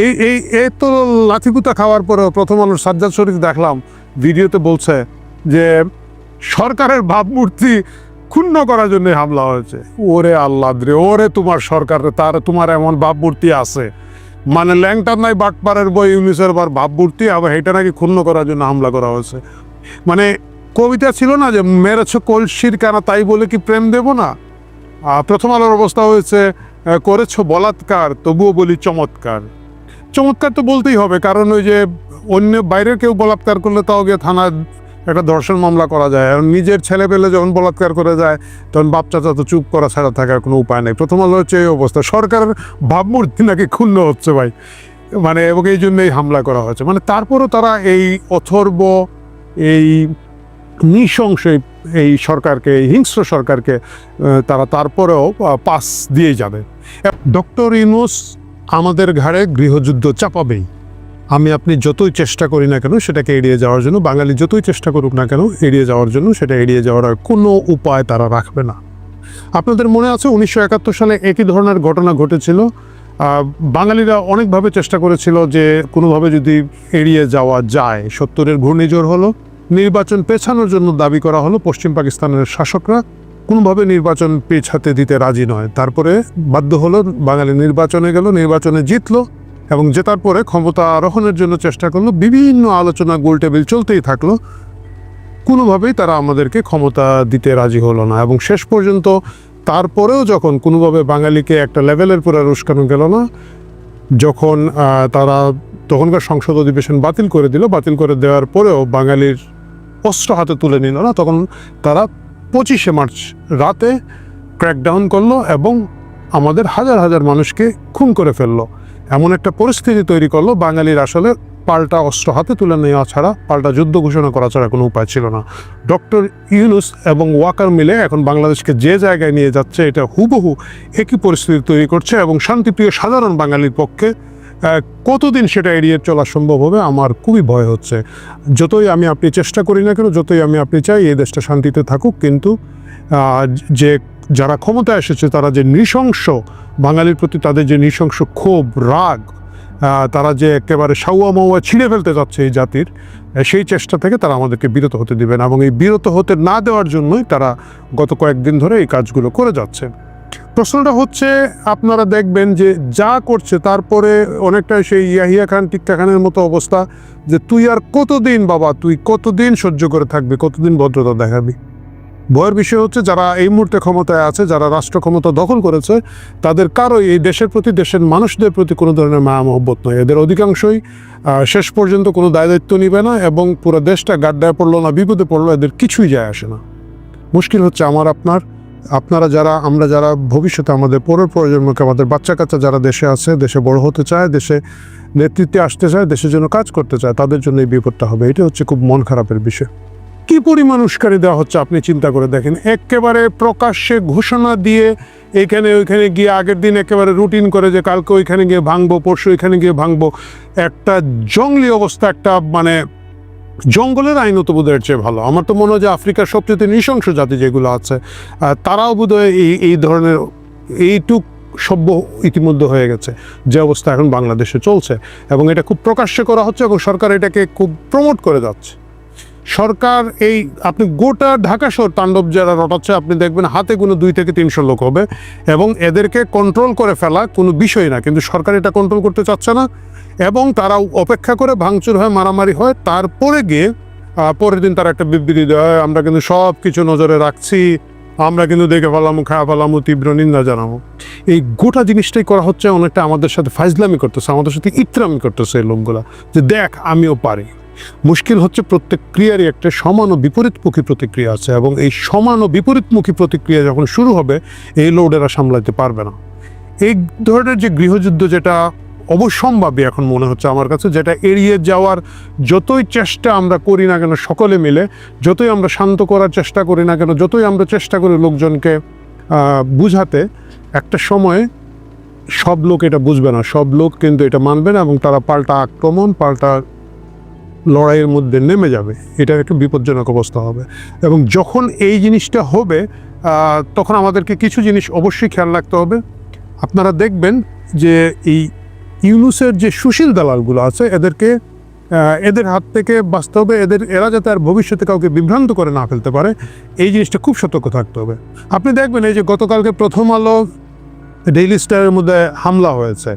এই এই এই তো লাথিপুতা খাওয়ার পরেও প্রথম আলোর সাজ্জাদ শরীফ দেখলাম ভিডিওতে বলছে যে সরকারের ভাবমূর্তি ক্ষুণ্ণ করার জন্য হামলা হয়েছে। ওরে আল্লাহ রে, ওরে তোমার সরকার, তোমার এমন ভাবমূর্তি আছে, মানে ল্যাংটার নাই বাটপাড়ের বই ইউনিসের ভাবমূর্তি, আবার এটা নাকি ক্ষুণ্ণ করার জন্য হামলা করা হয়েছে। মানে কবিতা ছিল না যে মেরেছ কলসির কানা তাই বলে কি প্রেম দেব না। প্রথম আলোর অবস্থা হয়েছে করেছ বলাৎকার তবুও বলি চমৎকার। চমৎকার তো বলতেই হবে, কারণ ওই যে অন্য বাইরের কেউ বলাৎকার করলে তাও গিয়ে থানায় একটা ধর্ষণ মামলা করা যায়, আর নিজের ছেলে পেলে যখন বলাৎকার করে যায় তখন বাপ চাচা তো চুপ করা ছাড়া থাকার কোনো উপায় নেই। প্রথম আলো হচ্ছে এই অবস্থা, সরকারের ভাবমূর্তি নাকি ক্ষুণ্ণ হচ্ছে ভাই, মানে এবং এই জন্যই হামলা করা হয়েছে। মানে তারপরও তারা এই অথর্ব, এই নৃশংস এই সরকারকে, এই হিংস্র সরকারকে তারা তারপরেও পাস দিয়ে যাবে। ডক্টর ইউনূস আমাদের ঘাড়ে গৃহযুদ্ধ চাপাবেই। আমি আপনি যতই চেষ্টা করি না কেন সেটাকে এড়িয়ে যাওয়ার জন্য, বাঙালি যতই চেষ্টা করুক না কেন এড়িয়ে যাওয়ার জন্য, সেটা এড়িয়ে যাওয়ার আর কোনো উপায় তারা রাখবে না। আপনাদের মনে আছে 1971 সালে একই ধরনের ঘটনা ঘটেছিল। বাঙালিরা অনেকভাবে চেষ্টা করেছিল যে কোনোভাবে যদি এড়িয়ে যাওয়া যায়। 70-এর ঘূর্ণিঝড় হলো, নির্বাচন পেছানোর জন্য দাবি করা হলো, পশ্চিম পাকিস্তানের শাসকরা কোনোভাবে নির্বাচন পেছাতে দিতে রাজি নয়। তারপরে বাধ্য হলো, বাঙালি নির্বাচনে গেল, নির্বাচনে জিতলো এবং জেতার পরে ক্ষমতা আরোহণের জন্য চেষ্টা করলো। বিভিন্ন আলোচনা গোলটেবিল চলতেই থাকলো, কোনোভাবেই তারা আমাদেরকে ক্ষমতা দিতে রাজি হলো না। এবং শেষ পর্যন্ত তারপরেও যখন কোনোভাবে বাঙালিকে একটা লেভেলের পরে উস্কানো গেল না, যখন তারা তখনকার সংসদ অধিবেশন বাতিল করে দিল, বাতিল করে দেওয়ার পরেও বাঙালির অস্ত্র হাতে তুলে নিল না, তখন তারা 25শে মার্চ রাতে ক্র্যাকডাউন করলো এবং আমাদের হাজার হাজার মানুষকে খুন করে ফেললো। এমন একটা পরিস্থিতি তৈরি করলো, বাঙালির আসলে পাল্টা অস্ত্র হাতে তুলে নেওয়া ছাড়া, পাল্টা যুদ্ধ ঘোষণা করা ছাড়া কোনো উপায় ছিল না। ডক্টর ইউনূস এবং ওয়াকার মিলে এখন বাংলাদেশকে যে জায়গায় নিয়ে যাচ্ছে, এটা হুবহু একই পরিস্থিতি তৈরি করছে। এবং শান্তিপ্রিয় সাধারণ বাঙালির পক্ষে কতদিন সেটা এড়িয়ে চলা সম্ভব হবে আমার খুবই ভয় হচ্ছে। যতই আমি আপনি চেষ্টা করি না কেন, যতই আমি আপনি চাই এই দেশটা শান্তিতে থাকুক, কিন্তু যে যারা ক্ষমতায় এসেছে তারা যে নৃশংস, বাঙালির প্রতি তাদের যে নৃশংস ক্ষোভ, রাগ, তারা যে একেবারে সাউয়া মাউয়া ছিঁড়ে ফেলতে যাচ্ছে এই জাতির, সেই চেষ্টা থেকে তারা আমাদেরকে বিরত হতে দিবেন। এবং এই বিরত হতে না দেওয়ার জন্যই তারা গত কয়েকদিন ধরে এই কাজগুলো করে যাচ্ছে। প্রশ্নটা হচ্ছে, আপনারা দেখবেন যে যা করছে তারপরে অনেকটা সেই ইয়াহিয়া খান টিক্কা খানের মতো অবস্থা, যে তুই আর কতদিন বাবা, তুই কতদিন সহ্য করে থাকবি, কতদিন ভদ্রতা দেখাবি। ভয়ের বিষয় হচ্ছে যারা এই মুহূর্তে ক্ষমতায় আছে, যারা রাষ্ট্র ক্ষমতা দখল করেছে, তাদের কারোই এই দেশের প্রতি, দেশের মানুষদের প্রতি কোনো ধরনের মায়া মহব্বত নয়। এদের অধিকাংশই শেষ পর্যন্ত কোনো দায়িত্ব নিবে না এবং পুরো দেশটা গাড্ডায় পড়লো না বিপদে পড়লো, এদের কিছুই যায় আসে না। মুশকিল হচ্ছে আপনারা যারা, আমরা যারা ভবিষ্যতে আমাদের পরের প্রজন্মকে, আমাদের বাচ্চা কাচ্চা যারা দেশে আছে, দেশে বড় হতে চায়, দেশে নেতৃত্বে আসতে চায়, দেশের জন্য কাজ করতে চায়, তাদের জন্য এই বিপদটা হবে। এটা হচ্ছে খুব মন খারাপের বিষয়। কি পরিমাণ উস্কানি দেওয়া হচ্ছে আপনি চিন্তা করে দেখেন। একেবারে প্রকাশ্যে ঘোষণা দিয়ে এইখানে ওইখানে গিয়ে, আগের দিন একেবারে রুটিন করে যে কালকে ওইখানে গিয়ে ভাঙবো, পরশু ওইখানে গিয়ে ভাঙবো, একটা জঙ্গলি অবস্থা, একটা মানে জঙ্গলের আইনত বোধহয় চেয়ে ভালো। আমার তো মনে হয় যে আফ্রিকার সবচেয়ে নৃশংস জাতি যেগুলো আছে, তারাও বোধহয় এই ধরনের এইটুক সভ্য ইতিমধ্যে হয়ে গেছে, যে অবস্থা এখন বাংলাদেশে চলছে। এবং এটা খুব প্রকাশ্যে করা হচ্ছে এবং সরকার এটাকে খুব প্রমোট করে যাচ্ছে। সরকার এই, আপনি গোটা ঢাকা শহর তাণ্ডব যারা রটাচ্ছে, আপনি দেখবেন হাতে কোনো 2 থেকে 300 লোক হবে এবং এদেরকে কন্ট্রোল করে ফেলা কোনো বিষয় না, কিন্তু সরকার এটা কন্ট্রোল করতে চাচ্ছে না। এবং তারা অপেক্ষা করে ভাঙচুর হয়, মারামারি হয়, তারপরে গিয়ে পরের দিন তারা একটা বিবৃতি দেয়, আমরা কিন্তু সব কিছু নজরে রাখছি, আমরা কিন্তু দেখে ফেলামো, খাওয়া ফেলামো, তীব্র নিন্দা জানাবো। এই গোটা জিনিসটাই করা হচ্ছে অনেকটা আমাদের সাথে ফাইজলামি করতেছে, আমাদের সাথে ইতরামি করতেছে এই লোকগুলা, যে দেখ আমিও পারি। মুশকিল হচ্ছে প্রত্যেক ক্রিয়ারই একটা সমান ও বিপরীতমুখী প্রতিক্রিয়া আছে এবং এই সমান ও বিপরীতমুখী প্রতিক্রিয়া যখন শুরু হবে, এই লোডেরা সামলাতে পারবে না। এই ধরনের যে গৃহযুদ্ধ, যেটা অবশ্যম্ভাবী এখন মনে হচ্ছে আমার কাছে, যেটা এড়িয়ে যাওয়ার যতই চেষ্টা আমরা করি না কেন সকলে মিলে, যতই আমরা শান্ত করার চেষ্টা করি না কেন, যতই আমরা চেষ্টা করি লোকজনকে বুঝাতে, একটা সময়ে সব লোক এটা বুঝবে না, সব লোক কিন্তু এটা মানবে না এবং তারা পাল্টা আক্রমণ, পাল্টা লড়াইয়ের মধ্যে নেমে যাবে। এটা একটা বিপজ্জনক অবস্থা হবে। এবং যখন এই জিনিসটা হবে, তখন আমাদেরকে কিছু জিনিস অবশ্যই খেয়াল রাখতে হবে। আপনারা দেখবেন যে এই ইউনূসের যে সুশীল দালালগুলো আছে এদের হাত থেকে বাঁচতে হবে, এরা যাতে আর ভবিষ্যতে কাউকে বিভ্রান্ত করে না ফেলতে পারে, এই জিনিসটা খুব সতর্ক থাকতে হবে। আপনি দেখবেন এই যে গতকালকে প্রথম আলো ডেইলি স্টারের মধ্যে হামলা হয়েছে,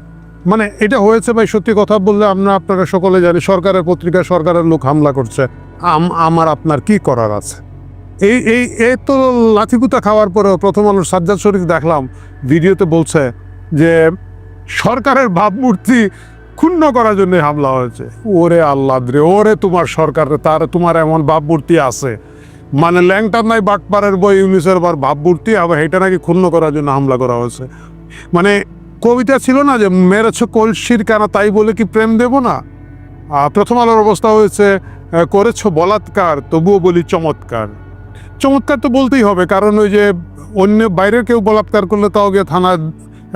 মানে এটা হয়েছে ভাই, সত্যি কথা বললে আপনারা সকলে জানি সরকারের পত্রিকা, সরকারের লোক হামলা করছে, আমার আপনার কি করার আছে? এই তো লাথিপুতা খাওয়ার পরেও প্রথম আলোর সাজ্জাদ শরীফ দেখলাম ভিডিওতে বলছে যে সরকারের ভাবমূর্তি ক্ষুণ্ণ করার জন্য হামলা হয়েছে। ওরে আল্লাহ রে, ওরে তোমার সরকার, তোমার এমন ভাবমূর্তি আছে, মানে ল্যাংটার নাই বাটপাড়ের বই ইউনূসের ভাবমূর্তি, আবার এটা নাকি ক্ষুণ্ণ করার জন্য হামলা করা হয়েছে। মানে কবিতা ছিল না যে মেরেছ কলসির কানা তাই বলে কি প্রেম দেব না? প্রথম আলোর অবস্থা হয়েছে করেছ বলাৎকার তবুও বলি চমৎকার। চমৎকার তো বলতেই হবে, কারণ ওই যে অন্য বাইরের কেউ বলাৎকার করলে তাও গিয়ে থানায়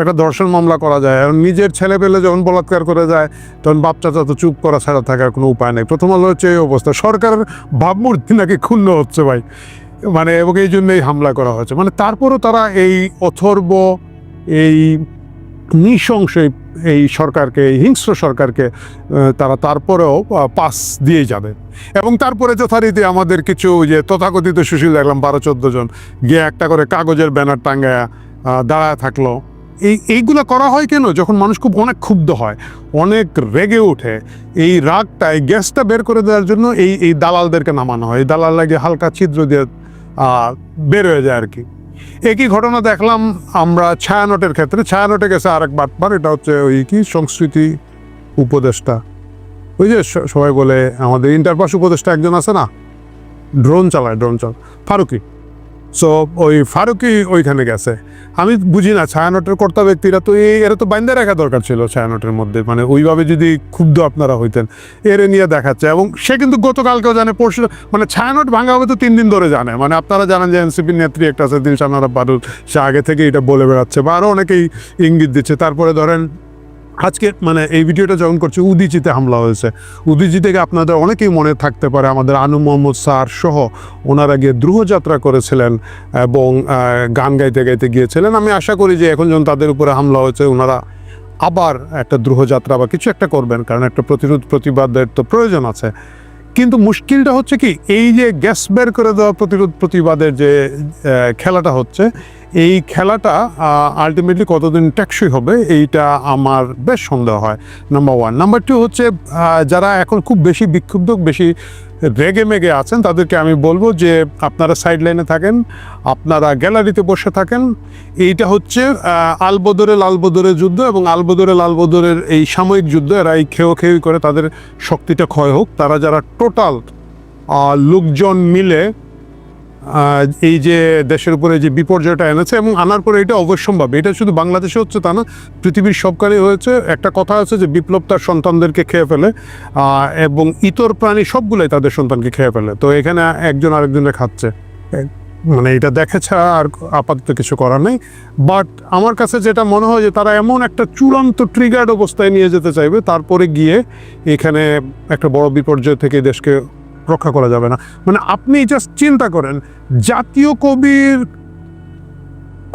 একটা ধর্ষণ মামলা করা যায়, আর নিজের ছেলে পেলে যখন বলাৎকার করে যায় তখন বাপ চাচা তো চুপ করা ছাড়া থাকার কোনো উপায় নেই। প্রথম আলো হচ্ছে এই অবস্থা, সরকারের ভাবমূর্তি নাকি ক্ষুণ্ণ হচ্ছে ভাই, মানে এবং এই জন্যই হামলা করা হয়েছে। মানে তারপরও তারা এই অথর্ব, এই নৃশংস এই সরকারকে, এই হিংস্র সরকারকে তারা তারপরেও পাস দিয়ে যাবে। এবং তারপরে যথারীতি আমাদের কিছু যে তথাকথিত সুশীল দেখলাম 12-14 জন গিয়ে একটা করে কাগজের ব্যানার টাঙ্গায়া দাঁড়ায় থাকলো। এইগুলো করা হয় কেন? যখন মানুষ অনেক ক্ষুব্ধ হয়, অনেক রেগে ওঠে, এই রাগটা, এই গ্যাসটা বের করে দেওয়ার জন্য এই দালালদেরকে নামানো হয়। এই দালাল লাগে হালকা ছিদ্র দিয়ে বের হয়ে যায় আর কি। একই ঘটনা দেখলাম আমরা ছায়ানটের ক্ষেত্রে। ছায়ানটে গেছে আরেক বাটপার, এটা হচ্ছে ওই কি সংস্কৃতি উপদেষ্টা, ওই যে সবাই বলে আমাদের ইন্টারপাস উপদেষ্টা একজন আছে না, ড্রোন চালায় ফারুকি। সো ওই ফারুকি ওইখানে গেছে। আমি বুঝি না, ছায়ানটের কর্তা ব্যক্তিরা তো এরা তো বাইন্দা রাখা দরকার ছিল ছায়ানটের মধ্যে, মানে ওইভাবে যদি ক্ষুব্ধ আপনারা হইতেন। এরে নিয়ে দেখাচ্ছে, এবং সে কিন্তু গতকালকেও জানে, পরশু, মানে ছায়ানট ভাঙা হবে তো 3 দিন ধরে জানে। মানে আপনারা জানেন যে এনসিপির নেত্রী একটা আছে দিলশান আরা বাদল, সে আগে থেকে এটা বলে বেড়াচ্ছে, বা আরও অনেকেই ইঙ্গিত দিচ্ছে। তারপরে ধরেন আজকে মানে এই ভিডিওটা যখন করছে, উদীচিতে হামলা হয়েছে। উদীচি থেকে আপনাদের অনেকেই মনে থাকতে পারে আমাদের আনু মোহাম্মদ স্যার সহ ওনারা গিয়ে দ্রুহযাত্রা করেছিলেন এবং গান গাইতে গাইতে গিয়েছিলেন। আমি আশা করি যে এখন যখন তাদের উপরে হামলা হয়েছে, ওনারা আবার একটা দ্রুহযাত্রা বা কিছু একটা করবেন, কারণ একটা প্রতিবাদের তো প্রয়োজন আছে। কিন্তু মুশকিলটা হচ্ছে কি, এই যে গ্যাস বের করে দেওয়া প্রতিবাদের যে খেলাটা হচ্ছে, এই খেলাটা আলটিমেটলি কতদিন টেকসই হবে এইটা আমার বেশ সন্দেহ হয়, নাম্বার 1। নাম্বার 2 হচ্ছে যারা এখন খুব বেশি বিক্ষুব্ধ, বেশি রেগে মেগে আছেন, তাদেরকে আমি বলবো যে আপনারা সাইড লাইনে থাকেন, আপনারা গ্যালারিতে বসে থাকেন। এইটা হচ্ছে আলবদরে লালবদরের যুদ্ধ, এবং আলবদরে লালবদরের এই সাময়িক যুদ্ধ, এরা এই খেয়ে করে তাদের শক্তিটা ক্ষয় হোক। তারা যারা টোটাল লোকজন মিলে এই যে দেশের উপরে যে বিপর্যয়টা এনেছে এবং আনার পরে এটা অবশ্যম্ভাবী, এটা শুধু বাংলাদেশে হচ্ছে তা না, পৃথিবীর সবখানে হয়েছে। একটা কথা আছে যে বিপ্লব তার সন্তানদেরকে খেয়ে ফেলে, এবং ইতর প্রাণী সবগুলোই তাদের সন্তানকে খেয়ে ফেলে। তো এখানে একজন আরেকজনের খাচ্ছে, মানে এটা দেখে ছাড়া আর আপাতত কিছু করার নেই। বাট আমার কাছে যেটা মনে হয় যে তারা এমন একটা চূড়ান্ত ট্রিগার্ড অবস্থায় নিয়ে যেতে চাইবে, তারপরে গিয়ে এখানে একটা বড় বিপর্যয় থেকে দেশকে রক্ষা করা যাবে না। মানে আপনি জাস্ট চিন্তা করেন, জাতীয় কবির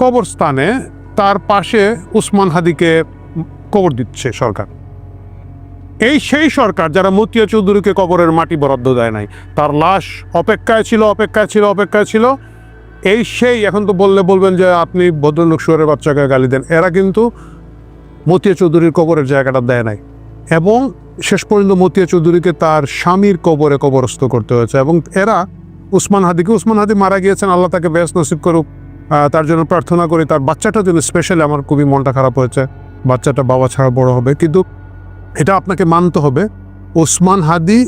কবরস্থানে তার পাশে উসমান হাদিকে কবর দিচ্ছে সরকার। সেই সরকার যারা মতিয়া চৌধুরীকে কবরের মাটি বরাদ্দ দেয় নাই, তার লাশ অপেক্ষায় ছিল। সেই এখন তো বলবেন যে আপনি ভদ্রলোক শুয়ারের বাচ্চাকে গালি দেন। এরা কিন্তু মতিয়া চৌধুরীর কবরের জায়গাটা দেয় নাই, এবং শেষ পর্যন্ত মতিয়া চৌধুরীকে তার স্বামীর কবরে কবরস্থ করতে হয়েছে। এবং এরা উসমান হাদি মারা গিয়েছেন, আল্লাহ তাকে বেহেশত নসিব করুক, তার জন্য প্রার্থনা করি। তার বাচ্চাটার জন্য স্পেশালি আমার খুবই মনটা খারাপ হয়েছে, বাচ্চাটা বাবা ছাড়া বড় হবে। কিন্তু এটা আপনাকে মানতে হবে, ওসমান হাদি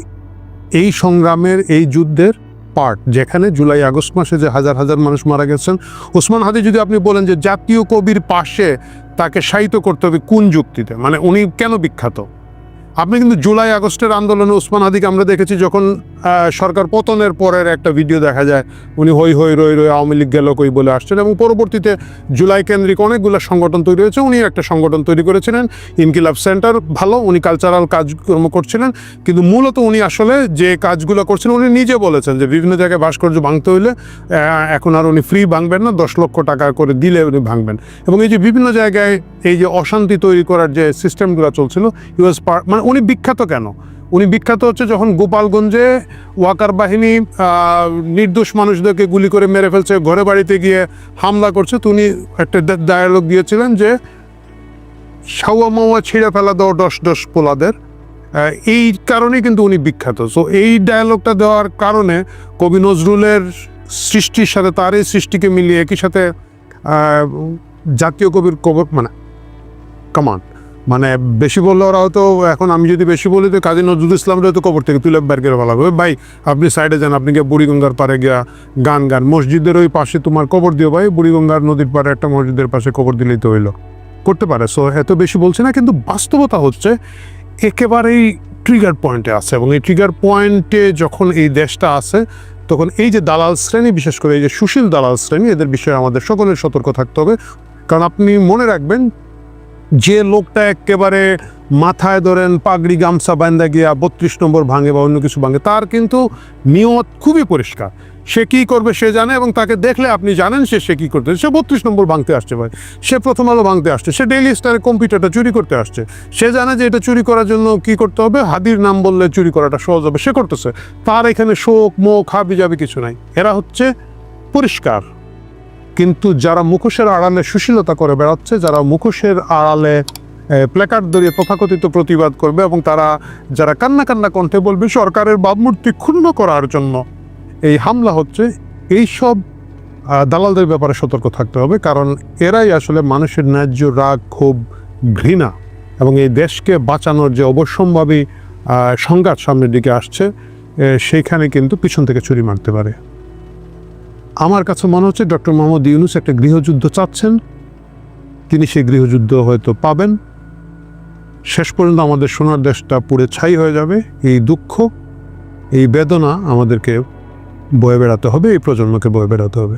এই সংগ্রামের, এই যুদ্ধের পার্ট, যেখানে জুলাই আগস্ট মাসে যে হাজার হাজার মানুষ মারা গেছেন। ওসমান হাদি যদি আপনি বলেন যে জাতীয় কবির পাশে তাকে শায়িত করতে হবে, কোন যুক্তিতে? মানে উনি কেন বিখ্যাত? আপনি কিন্তু জুলাই আগস্টের আন্দোলনে ওসমান হাদিকে আমরা দেখেছি, যখন সরকার পতনের পরের একটা ভিডিও দেখা যায়, উনি হই হই রই রই আওয়ামী লীগ গেল কই বলে আসছেন, এবং পরবর্তীতে জুলাই কেন্দ্রিক অনেকগুলো সংগঠন তৈরি হয়েছে। উনি একটা সংগঠন তৈরি করেছিলেন ইনকিলাব সেন্টার, ভালো, উনি কালচারাল কাজকর্ম করছিলেন, কিন্তু মূলত উনি আসলে যে কাজগুলো করছেন, উনি নিজে বলেছেন যে বিভিন্ন জায়গায় ভাস্কর্য ভাঙতে হইলে এখন আর উনি ফ্রি ভাঙবেন না, 10 লক্ষ টাকা করে দিলে উনি ভাঙবেন। এবং এই যে বিভিন্ন জায়গায় এই যে অশান্তি তৈরি করার যে সিস্টেমগুলো চলছিল, মানে উনি বিখ্যাত কেন? উনি বিখ্যাত হচ্ছে যখন গোপালগঞ্জে ওয়াকার বাহিনী নির্দোষ মানুষদেরকে গুলি করে মেরে ফেলছে, ঘরে বাড়িতে গিয়ে হামলা করছে, তো উনি একটা ডায়ালগ দিয়েছিলেন যে সাওয়া মাওয়া ছিঁড়ে ফেলা দাও 10 পোলাদের। এই কারণেই কিন্তু উনি বিখ্যাত। সো এই ডায়ালগটা দেওয়ার কারণে কবি নজরুলের সৃষ্টির সাথে তার এই সৃষ্টিকে মিলিয়ে একই সাথে জাতীয় কবির মানে কমান, মানে বেশি বললে ওরা হয়তো, এখন আমি যদি বেশি বলি তো কাজী নজরুল ইসলামরা হয়তো কবর থেকে তুলে বের করে ভালো হবে, ভাই আপনি সাইডে যান, আপনি গিয়ে বুড়িগঙ্গার পাড়ে গিয়া গান মসজিদের ওই পাশে তোমার কবর দিও ভাই, বুড়িগঙ্গার নদীর পাড়ে একটা মসজিদের পাশে কবর দিলেই তো হইলো, করতে পারে। সো এত বেশি বলছে না, কিন্তু বাস্তবতা হচ্ছে একেবারেই ট্রিগার পয়েন্টে আছে, এবং এই ট্রিগার পয়েন্টে যখন এই দেশটা আছে, তখন এই যে দালাল শ্রেণী, বিশেষ করে এই যে সুশীল দালাল শ্রেণী, এদের বিষয়ে আমাদের সকলের সতর্ক থাকতে হবে। কারণ আপনি মনে রাখবেন, যে লোকটা একেবারে মাথায় ধরেন পাগড়ি গামছা বান্ধা গিয়া 32 নম্বর ভাঙে বা অন্য কিছু ভাঙে, তার কিন্তু নিয়ত খুবই পরিষ্কার, সে কী করবে সে জানে, এবং তাকে দেখলে আপনি জানেন সে কী করতে। সে 32 নম্বর ভাঙতে আসছে ভাই, সে প্রথম আলো ভাঙতে আসছে, সে ডেইলি স্টারের কম্পিউটারটা চুরি করতে আসছে, সে জানে যে এটা চুরি করার জন্য কী করতে হবে, হাদির নাম বললে চুরি করাটা সহজ হবে, সে করতেছে। তার এখানে শোক মোক হাবি যাবি কিছু নাই, এরা হচ্ছে পরিষ্কার। কিন্তু যারা মুখোশের আড়ালে সুশীলতা করে বেড়াচ্ছে, যারা মুখোশের আড়ালে প্ল্যাকার্ড ধরিয়ে তথাকথিত প্রতিবাদ করবে, এবং যারা কান্না কণ্ঠে বলবে সরকারের ভাবমূর্তি ক্ষুণ্ণ করার জন্য এই হামলা হচ্ছে, এই সব দালালদের ব্যাপারে সতর্ক থাকতে হবে। কারণ এরাই আসলে মানুষের ন্যায্য রাগ, ক্ষোভ, ঘৃণা এবং এই দেশকে বাঁচানোর যে অবশ্যম্ভাবী সংঘাত সামনের দিকে আসছে, সেইখানে কিন্তু পিছন থেকে ছুরি মারতে পারে। আমার কাছে মনে হচ্ছে ডক্টর মোহাম্মদ ইউনূস একটা গৃহযুদ্ধ চাচ্ছেন, তিনি সেই গৃহযুদ্ধ হয়তো পাবেন। শেষ পর্যন্ত আমাদের সোনার দেশটা পুড়ে ছাই হয়ে যাবে। এই দুঃখ, এই বেদনা আমাদেরকে বয়ে বেড়াতে হবে, এই প্রজন্মকে বয়ে বেড়াতে হবে।